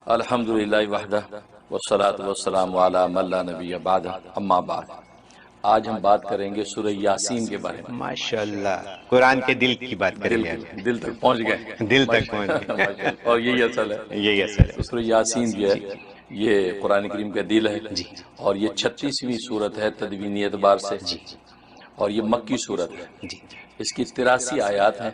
الحمدللہ وحدہ والصلاة والسلام علی من لا نبی بعدہ اما بعد۔ آج ہم بات کریں گے سورہ یاسین کے بارے میں۔ ماشاءاللہ، قرآن کے دل کی بات کریں گے۔ دل تک پہنچ گئے، دل تک پہنچ گئے، اور یہی اصل ہے، یہی اصل ہے۔ سورہ یاسین جو ہے یہ قرآن کریم کا دل ہے، اور یہ 36ویں سورت ہے تدوینی اعتبار سے، اور یہ مکی سورت ہے۔ اس کی 83 آیات ہیں،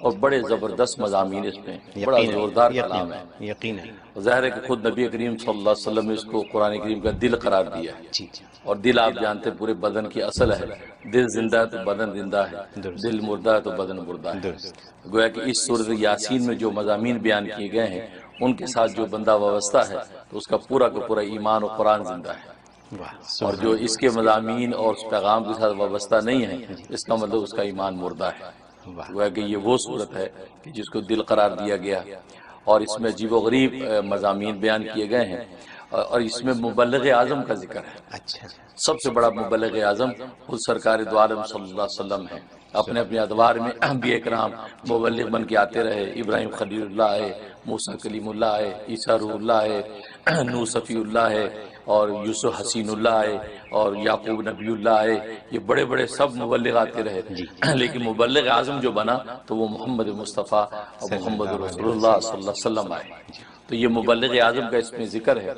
اور بڑے زبردست مضامین اس میں، بڑا زوردار کلام ہے۔ یقین ہے، ظاہر ہے کہ خود نبی کریم صلی اللہ علیہ وسلم نے اس کو قرآن کریم کا دل قرار دیا ہے، اور دل آپ جانتے پورے بدن کی اصل ہے۔ دل زندہ ہے تو بدن زندہ ہے، دل مردہ ہے تو بدن مردہ ہے۔ گویا کہ اس سورۃ یاسین میں جو مضامین بیان کیے گئے ہیں ان کے ساتھ جو بندہ وابستہ ہے تو اس کا پورا کا پورا ایمان و قرآن زندہ ہے، اور جو اس کے مضامین اور اس پیغام کے ساتھ وابستہ نہیں ہے اس کا مطلب اس کا ایمان مردہ ہے۔ گویا کہ یہ وہ صورت ہے کہ جس کو دل قرار دیا گیا، اور اس میں عجیب و غریب مضامین بیان کیے گئے ہیں، اور اس میں مبلغ اعظم کا ذکر ہے۔ سب سے بڑا مبلغ اعظم خود سرکار دو عالم صلی اللہ علیہ وسلم ہے۔ اپنے اپنے ادوار میں انبیاء کرام مبلغ بن کے آتے رہے۔ ابراہیم خلیل اللہ ہے، موسیٰ کلیم اللہ ہے، عیسیٰ روح اللہ ہے، نوح صفی اللہ ہے، اور یوسف حسین اللہ ہے، اور یعقوب نبی اللہ ہے۔ یہ بڑے بڑے سب مبلغ آتے رہے، لیکن مبلغ اعظم جو بنا تو وہ محمد مصطفیٰ اور محمد رسول اللہ صلی اللہ علیہ وسلم آئے۔ تو یہ مبلغ اعظم کا اس میں ذکر ہے،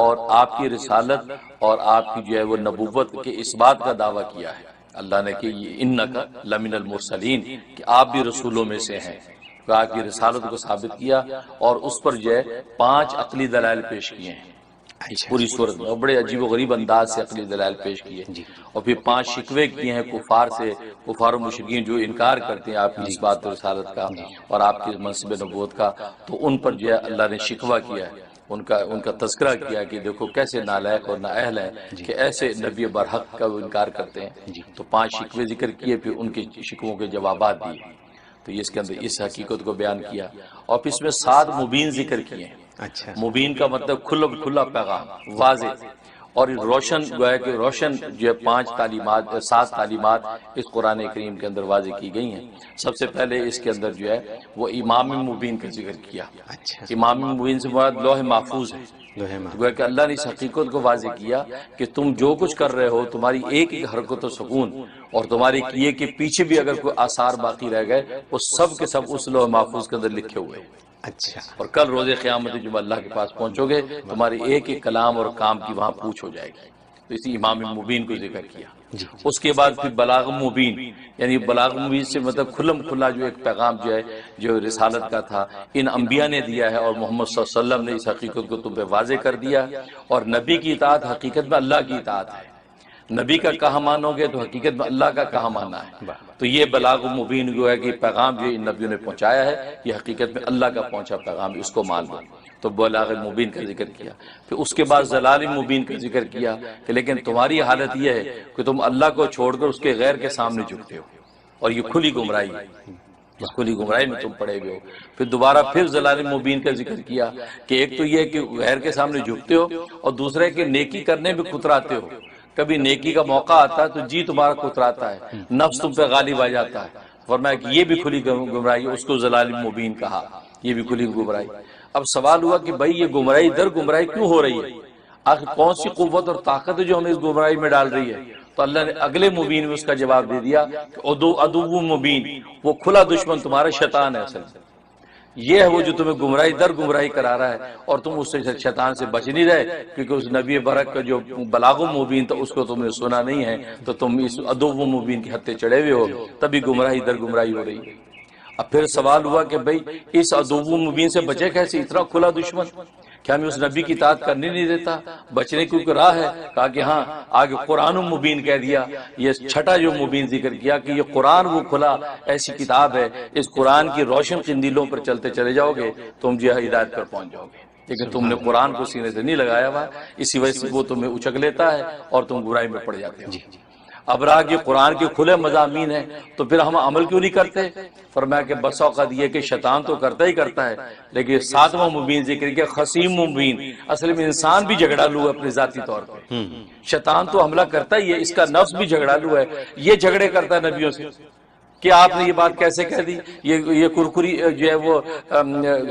اور آپ کی رسالت اور آپ کی جو ہے وہ نبوت کے اس بات کا دعویٰ کیا ہے اللہ نے کہ انک لمن المرسلین، کہ آپ بھی رسولوں میں سے ہیں۔ آپ کی رسالت کو ثابت کیا، اور اس پر جو ہے 5 عقلی دلائل پیش کیے ہیں اس پوری صورت میں، بڑے عجیب و غریب انداز سے عقلی دلائل پیش کیے، اور پھر 5 شکوے کیے ہیں کفار سے، کفار و مشرکین جو انکار کرتے ہیں آپ کی اس بات رسالت کا اور آپ کی منصب نبوت کا، تو ان پر جو ہے اللہ نے شکوہ کیا ہے، ان کا تذکرہ کیا کہ دیکھو کیسے نالائق اور نااہل ہیں کہ ایسے نبی برحق کا وہ انکار کرتے ہیں۔ تو 5 شکوے ذکر کیے، پھر ان کے شکووں کے جوابات دیے، تو اس کے اندر اس حقیقت کو بیان کیا، اور پھر اس میں 7 مبین ذکر کیے ہیں۔ مبین کا مطلب کھلا پیغام، واضح اور روشن، گویا کہ روشن جو ہے 7 تعلیمات اس قرآن کریم کے اندر واضح کی گئی ہیں۔ سب سے پہلے اس کے اندر جو ہے وہ امام مبین کا ذکر کیا۔ امام مبین سے مراد لوح محفوظ ہے، گویا کہ اللہ نے اس حقیقت کو واضح کیا کہ تم جو کچھ کر رہے ہو، تمہاری ایک ایک حرکت و سکون، اور تمہارے کیے کے پیچھے بھی اگر کوئی آثار باقی رہ گئے وہ سب کے سب اس لوح محفوظ کے اندر لکھے ہوئے ہیں۔ اور کل روز قیامت جب اللہ کے پاس پہنچو گے تمہاری ایک ایک کلام اور کام کی وہاں پوچھ ہو جائے گی۔ تو اسی امام مبین کو ذکر کیا۔ اس کے بعد پھر بلاغ مبین، یعنی بلاغ مبین سے مطلب کھلا جو ایک پیغام جو ہے جو رسالت کا تھا ان انبیاء نے دیا ہے، اور محمد صلی اللہ علیہ وسلم نے اس حقیقت کو تم پہ واضح کر دیا، اور نبی کی اطاعت حقیقت میں اللہ کی اطاعت ہے۔ نبی کا کہا مانو گے تو حقیقت میں اللہ کا کہا ماننا ہے۔ تو یہ بلاغ مبین جو ہے کہ پیغام جو ان نبیوں نے پہنچایا ہے یہ حقیقت میں اللہ کا پہنچا پیغام، اس کو مان لو۔ تو بلاغ مبین کا ذکر کیا۔ پھر اس کے بعد ضلال مبین کا ذکر کیا کہ لیکن تمہاری حالت یہ ہے کہ تم اللہ کو چھوڑ کر اس کے غیر کے سامنے جھکتے ہو، اور یہ کھلی گمراہی ہے، اس کھلی گمراہی میں تم پڑے ہوئے ہو۔ پھر دوبارہ پھر ضلال مبین کا ذکر کیا کہ ایک تو یہ کہ غیر کے سامنے جھکتے ہو، اور دوسرا ہے کہ نیکی کرنے میں کتراتے ہو۔ کبھی نیکی کا موقع آتا ہے تو جی تمہارا کتراتا ہے، نفس تم پہ غالب آ جاتا ہے۔ فرمایا کہ یہ بھی کھلی گمراہی، اس کو ضلال مبین کہا، یہ بھی کھلی گمراہی۔ اب سوال ہوا کہ بھائی یہ گمراہی در گمراہی کیوں ہو رہی ہے؟ آخر کون سی قوت اور طاقت ہے جو ہمیں اس گمراہی میں ڈال رہی ہے؟ تو اللہ نے اگلے مبین میں اس کا جواب دے دیا کہ عدو مبین، وہ کھلا دشمن تمہارا شیطان ہے۔ اصل یہ ہے وہ جو تمہیں گمراہی در گمراہی کرا رہا ہے، اور تم اس سے شیطان سے بچ نہیں رہے، کیونکہ اس نبی برک کا جو بلاغ مبین تھا اس کو تم نے سنا نہیں ہے، تو تم اس عدو مبین کے ہتھے چڑھے ہوئے ہو، تبھی گمراہی در گمراہی ہو رہی ہے۔ اب پھر سوال ہوا کہ بھئی اس عدو مبین سے بچے کیسے؟ اتنا کھلا دشمن کیا ہمیں اس نبی کی اطاعت کرنے نہیں دیتا؟ بچنے کی کوئی راہ ہے؟ کہا کہ ہاں، آگے قرآن مبین کہہ دیا۔ یہ چھٹا جو مبین ذکر کیا کہ یہ قرآن وہ کھلا ایسی کتاب ہے، اس قرآن کی روشن قندیلوں پر چلتے چلے جاؤ گے تم جو ہے ہدایت پر پہنچ جاؤ گے، لیکن تم نے قرآن کو سینے سے نہیں لگایا ہوا، اسی وجہ سے وہ تمہیں اچک لیتا ہے اور تم گمراہی میں پڑ جاتے ہو۔ اب رہا کہ قرآن کے کھلے مضامین ہیں تو پھر ہم عمل کیوں نہیں کرتے؟ فرمایا کہ بس اوقات یہ کہ شیطان تو کرتا ہی کرتا ہے، لیکن 7واں مبین ذکر کیا خصیم مبین، اصل میں انسان بھی جھگڑالو ہے اپنے ذاتی طور پہ۔ شیطان تو حملہ کرتا ہی ہے، اس کا نفس بھی جھگڑالو ہے، یہ جھگڑے کرتا ہے نبیوں سے کہ آپ نے یہ بات کیسے کہہ دی، یہ کرکری جو ہے وہ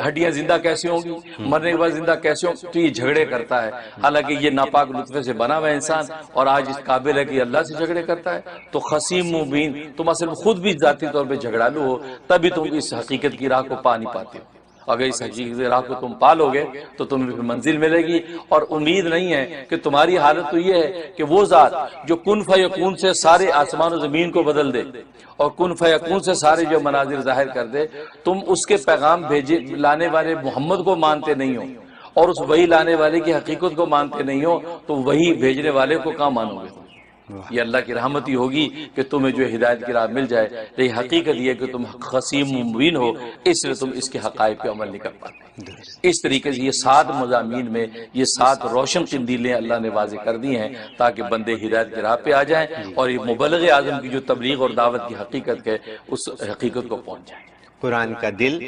ہڈیاں زندہ کیسے ہوں گی، مرنے کے بعد زندہ کیسے ہوں گی؟ تو یہ جھگڑے کرتا ہے، حالانکہ یہ ناپاک نطفے سے بنا ہوا انسان اور آج اس قابل ہے کہ اللہ سے جھگڑے کرتا ہے۔ تو خصیم مبین، تم اصل میں خود بھی ذاتی طور پہ جھگڑالو ہو، تبھی تم اس حقیقت کی راہ کو پا نہیں پاتے ہو۔ اگر اس حقیقت کی راہ کو تم پالو گے تو تمہیں منزل ملے گی، اور امید نہیں ہے کہ تمہاری حالت تو یہ ہے کہ وہ ذات جو کن فیکون سے سارے آسمان و زمین کو بدل دے اور کن فیکون سے سارے جو مناظر ظاہر کر دے، تم اس کے پیغام بھیجے لانے والے محمد کو مانتے نہیں ہو اور اس وہی لانے والے کی حقیقت کو مانتے نہیں ہو، تو وہی بھیجنے والے کو کہاں مانو گے؟ یہ اللہ کی رحمت ہی ہوگی کہ تمہیں جو ہدایت کی راہ مل جائے، لیکن حقیقت یہ کہ تم خصیم مبین ہو، اس لیے تم اس کے حقائق پہ عمل نہیں کر پاتے۔ اس طریقے سے یہ 7 مضامین میں یہ 7 روشن قندیلیں اللہ نے واضح کر دی ہیں تاکہ بندے ہدایت کی راہ پہ آ جائیں اور یہ مبلغ اعظم کی جو تبلیغ اور دعوت کی حقیقت ہے اس حقیقت کو پہنچ جائیں۔ قرآن کا دل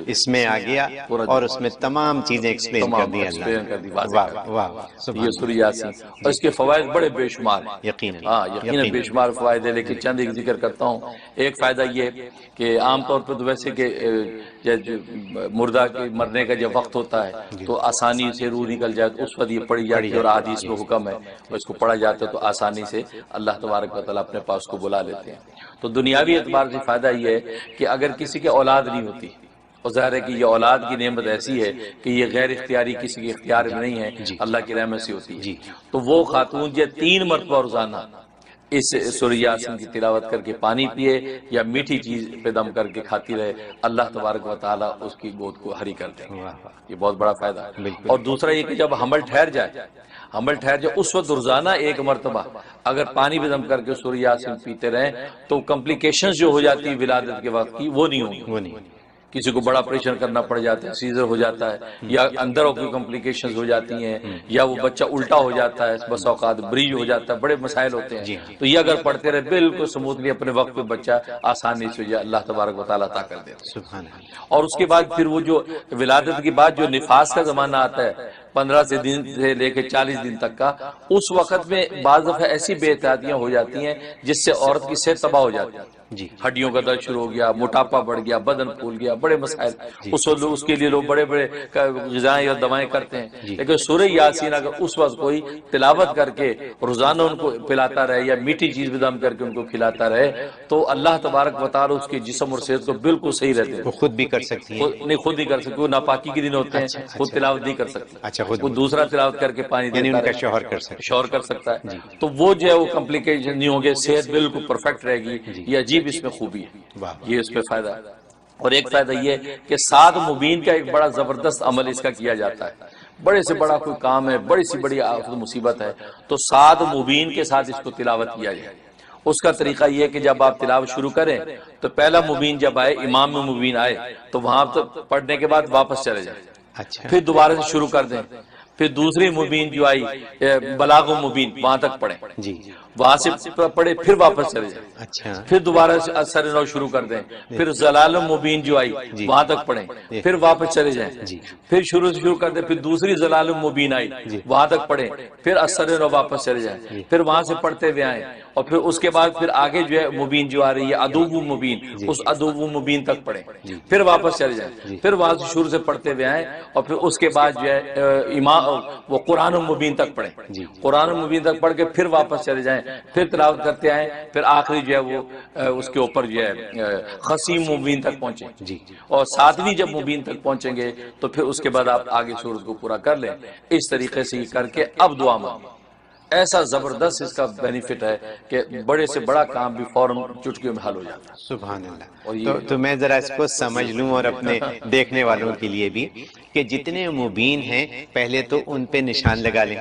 اس میں آ گیا اور اس میں تمام چیزیں ایکسپلین کر دی اللہ نے۔ واہ واہ، یہ سورہ یاسین، اور اس کے فوائد بڑے بے شمار ہیں، یقیناً یقیناً بے شمار فوائد ہیں، لیکن چند ایک ذکر کرتا ہوں۔ ایک فائدہ یہ کہ عام طور پر تو ویسے کہ مردہ کے مرنے کا جب وقت ہوتا ہے تو آسانی سے روح نکل جائے تو اس وقت یہ پڑھی جاتی ہے، اور حدیث میں حکم ہے اور اس کو پڑھا جاتا ہے تو آسانی سے اللہ تبارک و تعالیٰ اپنے پاس کو بلا لیتے ہیں۔ تو دنیاوی اعتبار سے فائدہ یہ ہے کہ اگر کسی کے اولاد نہیں ہوتی، اور ظاہر ہے کہ یہ اولاد کی نعمت ایسی ہے کہ یہ غیر اختیاری کسی کے اختیار میں نہیں ہے، اللہ کی رحمت سے ہوتی ہے، تو وہ خاتون جو 3 مرتبہ روزانہ اس سورہ یاسین کی تلاوت کر کے پانی پیے یا میٹھی چیز پہ دم کر کے کھاتی رہے، اللہ تبارک و تعالیٰ اس کی گود کو ہری کر دیں گے۔ یہ بہت بڑا فائدہ ہے۔ اور دوسرا یہ کہ جب حمل ٹھہر جائے اس وقت روزانہ 1 مرتبہ اگر پانی پہ دم کر کے سورہ یاسین پیتے رہیں تو کمپلیکیشنز جو ہو جاتی ہیں ولادت کے وقت کی وہ نہیں ہوں گی۔ کسی کو بڑا آپریشن کرنا پڑ جاتا ہے، سیزر ہو جاتا ہے، یا اندر کوئی کمپلیکیشنز ہو جاتی ہیں، یا وہ بچہ الٹا ہو جاتا ہے، بس اوقات بریج ہو جاتا ہے، بڑے مسائل ہوتے ہیں، تو یہ اگر پڑھتے رہے بالکل سموتھلی اپنے وقت پہ بچہ آسانی سے جو اللہ تبارک و تعالیٰ عطا کر دیتا ہے۔ اور اس کے بعد پھر وہ جو ولادت کے بعد جو نفاس کا زمانہ آتا ہے 15 دن سے لے کے 40 دن تک کا، اس وقت میں بعض دفعہ ایسی بے احتیاطیاں ہو جاتی ہیں جس سے عورت کی صحت تباہ ہو جاتی ہے، ہڈیوں کا درد شروع ہو گیا، موٹاپا بڑھ گیا، بدن پھول گیا، بڑے مسائل، اس کے لیے لوگ بڑے بڑے غذائیں اور دوائیں کرتے ہیں۔ لیکن سورہ یاسین اگر اس وقت کوئی تلاوت کر کے روزانہ ان کو پلاتا رہے یا میٹھی چیز بدم کر کے ان کو کھلاتا رہے تو اللہ تبارک و تعالیٰ اس کے جسم اور صحت کو بالکل صحیح رہتے ہیں۔ وہ خود بھی کر سکتی ہیں؟ نہیں، خود نہیں کر سکتی، وہ ناپاکی کے دن ہوتے ہیں، خود تلاوت نہیں کر سکتی، وہ دوسرا تلاوت کر کے پانی دیتا ہے، ان کا شوہر کر سکتا ہے، شوہر کر سکتا ہے، تو وہ جو ہے وہ کمپلیکیشن نہیں ہوں گے، صحت بالکل پرفیکٹ رہے گی۔ یہ عجیب اس میں خوبی ہے، یہ اس پہ فائدہ ہے۔ اور ایک فائدہ یہ کہ 7 مبین کا ایک بڑا زبردست عمل اس کا کیا جاتا ہے، بڑے سے بڑا کوئی کام ہے، بڑی سی بڑی آفت مصیبت ہے تو 7 مبین کے ساتھ اس کو تلاوت کیا جائے۔ اس کا طریقہ یہ ہے کہ جب آپ تلاوت شروع کریں تو پہلا مبین جب آئے، امام میں مبین آئے تو وہاں پڑھنے کے بعد واپس چلے جائیں، پھر دوبارہ سے شروع کر دیں، پھر دوسری مبین جو آئی بلاغ مبین وہاں تک پڑھیں، وہاں سے پڑھے پھر واپس چلے جائیں، پھر دوبارہ سے اثر نو شروع کر دیں، پھر ضلال مبین جو آئی وہاں تک پڑھیں، پھر واپس چلے جائیں، پھر شروع کر دیں، پھر دوسری ضلال مبین آئی وہاں تک پڑھیں، پھر اثر نو واپس چلے جائیں، پھر وہاں سے پڑھتے ہوئے آئیں، اور پھر اس کے بعد پھر آگے جو ہے مبین جو آ رہی ہے ادوب مبین، اس ادوب مبین تک پڑھیں، پھر واپس چلے جائیں، پھر وہاں سے شروع سے پڑھتے ہوئے آئیں، اور پھر اس کے بعد جو ہے امام وہ قرآن مبین تک پڑھیں، قرآن مبین تک پڑھ کے پھر واپس چلے جائیں، پھر تلاوت کرتے آئیں، پھر آخری جو ہے وہ اس کے اوپر جو ہے خصیم مبین تک پہنچیں، اور 7ویں جب مبین تک پہنچیں گے تو پھر اس کے بعد آپ آگے سورت کو پورا کر لیں۔ اس طریقے سے کر کے اب دعا مانگیں، ایسا زبردست اس کا بینیفٹ ہے کہ بڑے سے بڑا کام بھی فوراً چٹکیوں میں حل ہو جاتا ہے۔ سبحان اللہ۔ تو میں ذرا اس کو سمجھ لوں اور اپنے دیکھنے والوں کے لیے بھی کہ جتنے مبین ہیں پہلے تو ان پہ نشان لگا لیں،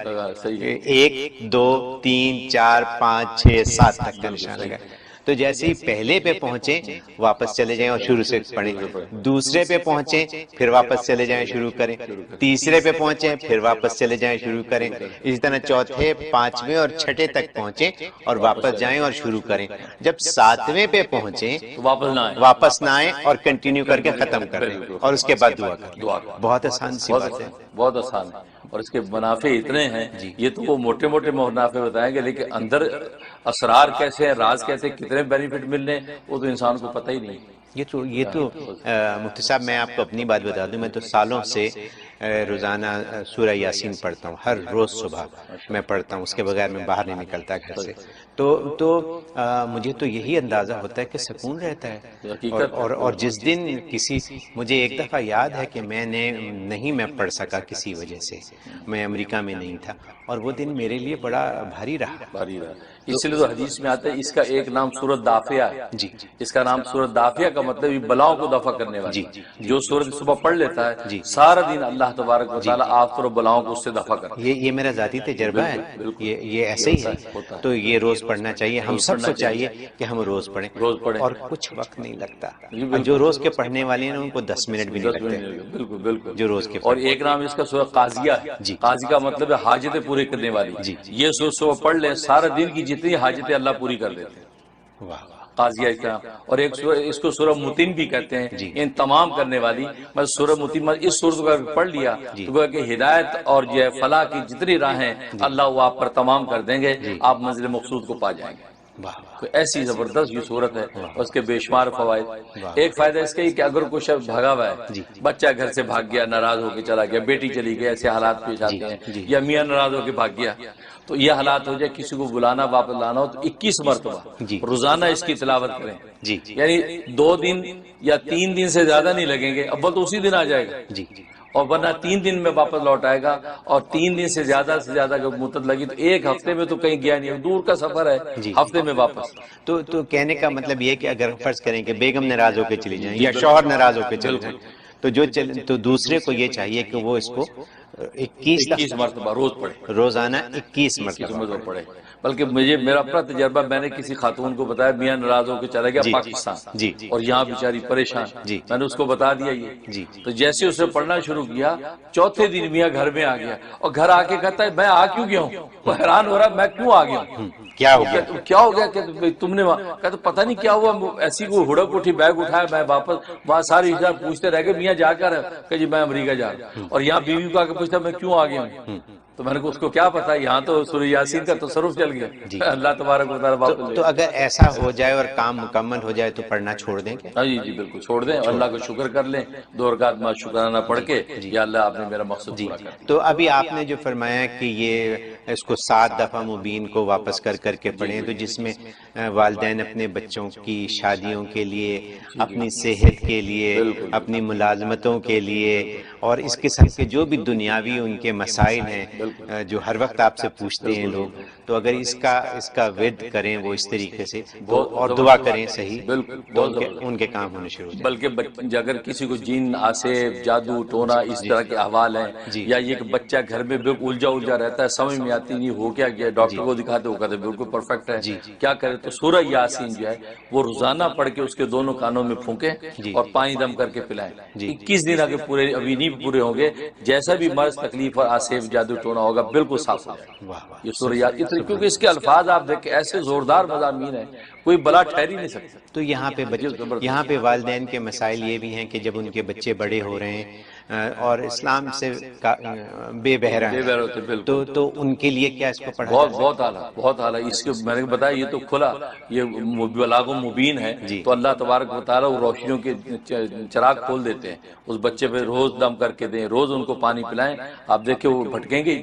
1 2 3 4 5 6 7 تک کا نشان لگا، تو جیسے ہی پہلے پہ پہنچیں واپس چلے جائیں اور شروع سے پڑھیں، دوسرے پہ پہنچیں پھر واپس چلے جائیں شروع کریں، تیسرے پہ پہنچیں پھر واپس چلے جائیں شروع کریں، اسی طرح چوتھے 5ویں اور 6ٹھے تک پہنچیں اور واپس جائیں اور شروع کریں، جب 7ویں پہ پہنچیں واپس نہ آئیں اور کنٹینیو کر کے ختم کریں اور اس کے بعد دعا کریں۔ بہت آسان سی بات ہے، بہت آسان ہے، اور اس کے منافع اتنے ہیں، یہ تو وہ موٹے موٹے منافع بتائیں گے، لیکن اندر اسرار کیسے ہیں، راز کیسے، کتنے بینیفٹ مل رہے ہیں، وہ تو انسان کو پتہ ہی نہیں۔ یہ تو مفتی صاحب میں آپ کو اپنی بات بتا دوں، میں تو سالوں سے روزانہ سورہ یاسین پڑھتا ہوں، ہر روز صبح میں پڑھتا ہوں، اس کے بغیر میں باہر نہیں نکلتا گھر سے۔ تو مجھے تو یہی اندازہ ہوتا ہے کہ سکون رہتا ہے، اور جس دن مجھے ایک دفعہ یاد ہے کہ میں پڑھ سکا کسی وجہ سے، میں امریکہ میں نہیں تھا، اور وہ دن میرے لیے بڑا بھاری رہا۔ اس لیے تو حدیث میں آتا ہے اس کا ایک نام سورۃ دافیہ ہے، جی، اس کا نام سورۃ دافیہ کا مطلب یہ بلاؤں کو دفع کرنے والی، جو سورۃ صبح پڑھ لیتا ہے سارا دن اللہ تبارک و تعالیٰ آفت اور بلاؤں کو اس سے دفع کرتا ہے۔ یہ میرا ذاتی تجربہ ہے، یہ ایسے ہی ہے، تو یہ روز پڑھنا چاہیے، ہم سب کو چاہیے کہ ہم روز پڑھیں، اور کچھ وقت نہیں لگتا، جو روز کے پڑھنے والے ہیں ان کو 10 منٹ بھی نہیں لگتے، بالکل بالکل، جو روز کے اور ایک نام اس کا سورۃ قاضیہ ہے، قاضی کا مطلب ہے حاجتیں پورے کرنے والی، یہ سورۃ صبح پڑھ لیں سارا دن کی جتنی حاجتیں اللہ پوری کر دیتے ہیں، قاضیہ اس کا۔ اور ایک اس کو سورہ متن بھی کہتے ہیں، ان تمام کرنے والی، میں سورہ متن اس سورت کو پڑھ لیا تو گویا کہ ہدایت اور جو ہے فلاح کی جتنی راہیں اللہ وہ آپ پر تمام کر دیں گے، آپ منزل مقصود کو پا جائیں گے۔ تو ایسی زبردست یہ صورت ہے، اس کے بے شمار فوائد۔ ایک فائدہ اس کا ہی کہ اگر کوئی شخص بھگا ہوا ہے، بچہ گھر سے بھاگ گیا، ناراض ہو کے چلا گیا، بیٹی چلی گئی، ایسے حالات پیش آتے ہیں، یا میاں ناراض ہو کے بھاگ گیا، تو یہ حالات ہو جائے کسی کو بلانا واپس لانا ہو تو 21 مرتبہ روزانہ اس کی تلاوت کریں، یعنی 2 دن یا 3 دن سے زیادہ نہیں لگیں گے، اول تو اسی دن آ جائے گا، اور ورنہ 3 دن میں واپس لوٹ آئے گا، اور 3 دن سے زیادہ اگر مدت لگی تو 1 ہفتے میں تو کہیں گیا نہیں، دور کا سفر ہے، ہفتے میں واپس۔ تو کہنے کا مطلب یہ کہ اگر فرض کریں کہ بیگم ناراض ہو کے چلی جائیں یا شوہر ناراض ہو کے چلے جائیں، تو دوسرے کو یہ چاہیے کہ وہ اس کو 21 مرتبہ روز پڑھے، روزانہ 21 مرتبہ پڑھے۔ بلکہ میرا اپنا تجربہ، میں نے کسی خاتون کو بتایا، میاں ناراض ہو کے چلا گیا پاکستان، اور یہاں بیچاری پریشان، میں نے اس کو بتا دیا یہ، تو جیسے اسے پڑھنا شروع کیا، چوتھے دن میاں گھر میں آ گیا، اور گھر آ کے کہتا ہے میں آ کیوں گیا ہوں، وہ حیران ہو رہا میں کیوں آ گیا ہوں، کیا ہو گیا کہ تم نے کہا تو پتہ نہیں کیا ہوا، ایسی کوئی ہڑک اٹھی، بیگ اٹھایا، میں واپس وہاں ساری رشتہ پوچھتے رہ گئے میاں جا کر کہ جی میں امریکہ جا رہا ہوں، اور یہاں بیوی کو آ کے پوچھتا میں کیوں آ گیا ہوں، تو میں نے اس کو کیا پتا، یہاں تو سورہ یاسین کا تصرف چل گیا، اللہ تبارک و تعالیٰ۔ تو اگر ایسا ہو جائے اور کام مکمل ہو جائے تو پڑھنا چھوڑ دیں گے؟ جی بالکل چھوڑ دیں، اللہ کو شکر کر لیں، 2 رکعت ما شکرانہ پڑھ کے، یا اللہ آپ نے میرا مقصد پورا کر دیا۔ تو ابھی آپ نے جو فرمایا کہ یہ اس کو 7 دفعہ مبین کو واپس کر کے پڑھیں، تو جس میں والدین اپنے بچوں کی شادیوں کے لیے، اپنی صحت کے لیے، اپنی ملازمتوں کے لیے، اور اس قسم کے جو بھی دنیاوی ان کے مسائل ہیں جو ہر وقت آپ سے پوچھتے ہیں لوگ، تو اگر اس کا ورد کریں وہ اس طریقے سے اور دعا کریں صحیح، تو ان کے کام ہونے شروع ہو جائیں۔ بلکہ اگر کسی کو جن، آسیب، جادو ٹونا اس طرح کے احوال ہیں، یا یہ کہ بچہ گھر میں بالکل الجھا رہتا ہے، سمجھ میں آتی نہیں ہو کیا گیا، ڈاکٹر کو دکھاتے ہو کہتے بالکل پرفیکٹ ہے، کیا کرے، تو سورہ یاسین جو ہے وہ روزانہ پڑھ کے اس کے دونوں کانوں میں پھونکیں اور پانی دم کر کے پلائیں، 21 دن اگر پورے ابھی نہیں پورے ہوں گے، جیسا بھی مرض، تکلیف اور آسیب، جادو ٹونا ہوگا بالکل صاف ہو جائے گا۔ یہ سورہ یاسین، کیونکہ اس کے الفاظ آپ دیکھیں ایسے زوردار مضامین ہیں، کوئی بلا ٹھہر ہی نہیں سکتا۔ تو یہاں پہ والدین کے مسائل یہ بھی ہیں کہ جب ان کے بچے بڑے ہو رہے ہیں اور اسلام سے بے بہرا ہیں، تو ان کے لیے کیا اس کو پڑھا جائے؟ بہت اعلیٰ، اس کے میں نے بتایا یہ تو کھلا، یہ بلاغ مبین ہے، تو اللہ تبارک و تعالیٰ وہ روشنیوں کے چراغ کھول دیتے ہیں، اس بچے پہ روز دم کر کے دیں، روز ان کو پانی پلائیں، آپ دیکھیں وہ بھٹکیں گے۔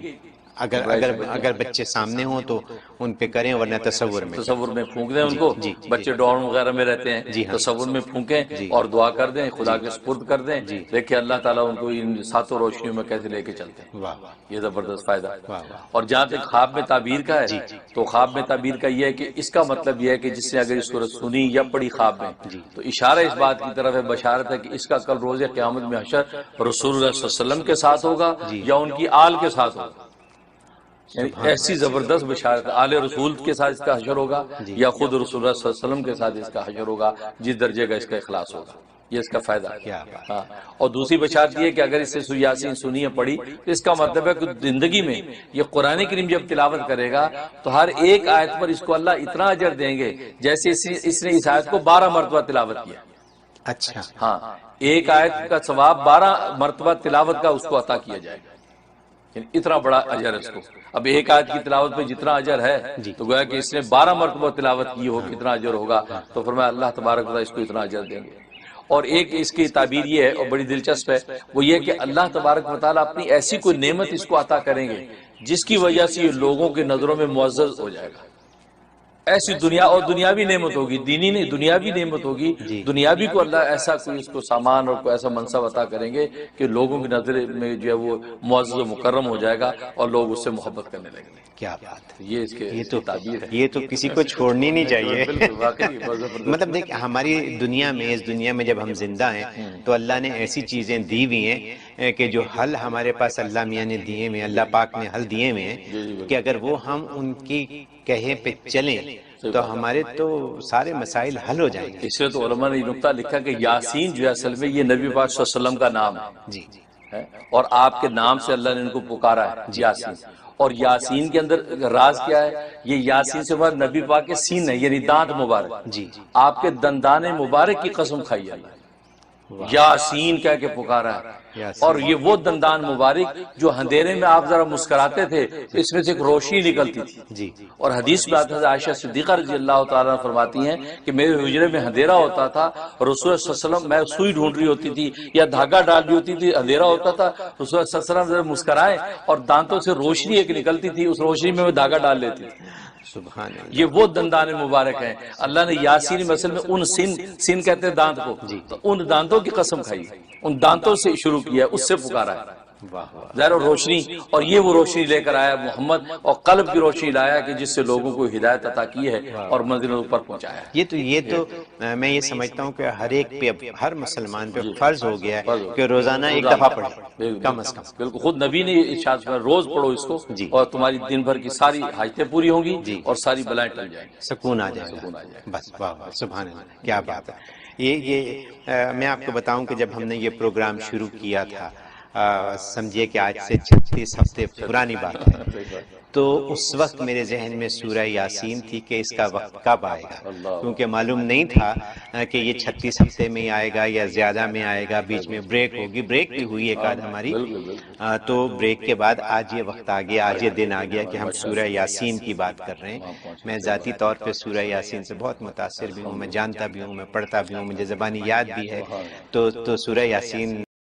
اگر بچے سامنے ہوں تو ان پہ کریں، ورنہ تصور میں پھونک دیں ان کو، بچے ڈورم وغیرہ میں رہتے ہیں، تصور میں پھونکیں اور دعا کر دیں، خدا کے سپرد کر دیں، دیکھیں اللہ تعالیٰ ان کو ان 7 روشنیوں میں کیسے لے کے چلتے ہیں۔ یہ زبردست فائدہ۔ اور جہاں تک خواب میں تعبیر کا ہے، تو خواب میں تعبیر کا یہ ہے کہ اس کا مطلب یہ ہے کہ جس نے اگر اس صورت سنی یا پڑھی خواب میں، تو اشارہ اس بات کی طرف ہے، بشارت ہے کہ اس کا کل روز قیامت میں حشر رسول اللہ صلی اللہ علیہ وسلم کے ساتھ ہوگا یا ان کی آل کے ساتھ ہوگا، یعنی ایسی زبردست بشارت، آل رسول کے ساتھ اس کا حشر ہوگا یا خود رسول اللہ صلی اللہ علیہ وسلم کے ساتھ اس کا حشر ہوگا، جس درجے کا اس کا اخلاص ہوگا، یہ اس کا فائدہ ہے۔ اور دوسری بشارت یہ کہ اگر اس سے سورہ یاسین سنی یا پڑھی تو اس کا مطلب ہے کہ زندگی میں یہ قرآن کریم جب تلاوت کرے گا تو ہر ایک آیت پر اس کو اللہ اتنا اجر دیں گے جیسے اس نے اس آیت کو 12 مرتبہ تلاوت کیا۔ اچھا، ہاں، ایک آیت کا ثواب 12 مرتبہ تلاوت کا اس کو عطا کیا جائے گا۔ اتنا بڑا اجر ہے اس کو. اب ایک آیت کی تلاوت پہ جتنا اجر ہے تو گویا کہ اس نے 12 مرتبہ تلاوت کی ہو کتنا اجر ہوگا. تو فرمایا اللہ تبارک و تعالیٰ اس کو اتنا اجر دیں گے. اور ایک اس کی تعبیر یہ ہے اور بڑی دلچسپ ہے، وہ یہ کہ اللہ تبارک و تعالیٰ اپنی ایسی کوئی نعمت اس کو عطا کریں گے جس کی وجہ سے یہ لوگوں کی نظروں میں معزز ہو جائے گا. ایسی دنیا اور دنیاوی نعمت ہوگی، دینی نہیں دنیاوی نعمت ہوگی. دنیاوی کو اللہ ایسا کوئی اس کو سامان اور کوئی ایسا منصب عطا کریں گے کہ لوگوں کی نظر میں جو ہے وہ معزز و مکرم ہو جائے گا اور لوگ اس سے محبت کرنے لگیں گے. کیا بات ہے، یہ اس کے تعبیر ہے. یہ تو کسی کو چھوڑنی نہیں چاہیے. واقعی بہت زبردست. مطلب دیکھ ہماری دنیا میں، اس دنیا میں جب ہم زندہ ہیں تو اللہ نے ایسی چیزیں دی ہوئی ہیں کہ جو حل ہمارے پاس اللہ میاں نے دیے ہوئے ہیں، اللہ پاک نے حل دیے ہوئے ہیں کہ اگر وہ ہم ان کی کہے پہ چلیں تو ہمارے تو سارے مسائل حل ہو جائیں گے. اس لیے تو علماء نے یہ نقطہ لکھا کہ یاسین جو ہے اصل میں یہ نبی پاک صلی اللہ علیہ وسلم کا نام ہے. جی اور آپ کے نام سے اللہ نے ان کو پکارا ہے یاسین. اور یاسین کے اندر راز کیا ہے؟ یہ یاسین سے بعد نبی پاک کے سین ہے، یعنی دانت مبارک. جی آپ کے دندان مبارک کی قسم کھائی اللہ یاسین کہہ کے پکارا ہے. اور یہ وہ دندان مبارک جو اندھیرے میں آپ ذرا مسکراتے تھے اس میں سے ایک روشنی نکلتی تھی. جی اور حدیث میں حضرت عائشہ صدیقہ رضی اللہ تعالیٰ عنہ فرماتی ہیں کہ میرے حجرے میں اندھیرا ہوتا تھا، رسول صلی اللہ علیہ وسلم میں سوئی ڈھونڈ رہی ہوتی تھی یا دھاگا ڈال رہی ہوتی تھی، اندھیرا ہوتا تھا، رسول صلی اللہ علیہ وسلم مسکرائے اور دانتوں سے روشنی ایک نکلتی تھی، اس روشنی میں وہ دھاگا ڈال لیتی تھی. سبحان اللہ. یہ وہ دندان مبارک ہیں. اللہ نے یاسین مثل میں ان سن کہتے ہیں دانت کو، تو ان دانتوں کی قسم کھائی، ان دانتوں سے شروع کیا، اس سے پکارا ہے. ظاہر روشنی، اور یہ وہ روشنی لے کر آیا محمد، اور قلب کی روشنی لایا کہ جس سے لوگوں کو ہدایت عطا کی ہے اور منزلوں پر پہنچایا ہے. یہ تو میں یہ سمجھتا ہوں کہ ہر ایک پہ، ہر مسلمان پہ فرض ہو گیا ہے کہ روزانہ ایک دفعہ پڑھے کم از کم. بالکل، خود نبی نے ارشاد فرمایا روز پڑھو اس کو اور تمہاری دن بھر کی ساری حاجتیں پوری ہوں گی اور ساری بلائیں ٹل جائیں گی، سکون آ جائے گا. بس واہ واہ سبحان اللہ، کیا بات ہے. یہ میں آپ کو بتاؤں کہ جب ہم نے یہ پروگرام شروع کیا تھا، سمجھے کہ آج سے 36 ہفتے پرانی بات ہے، تو اس وقت میرے ذہن میں سورہ یاسین تھی کہ اس کا وقت کب آئے گا، کیونکہ معلوم نہیں تھا کہ یہ 36 ہفتے میں آئے گا یا زیادہ میں آئے گا. بیچ میں بریک ہوگی، بریک بھی ہوئی ایک آدھ ہماری، تو بریک کے بعد آج یہ وقت آ گیا، آج یہ دن آ گیا کہ ہم سورہ یاسین کی بات کر رہے ہیں. میں ذاتی طور پہ سورہ یاسین سے بہت متاثر بھی ہوں، میں جانتا بھی ہوں، میں پڑھتا بھی ہوں، مجھے زبانی یاد بھی ہے. تو سورہ یاسین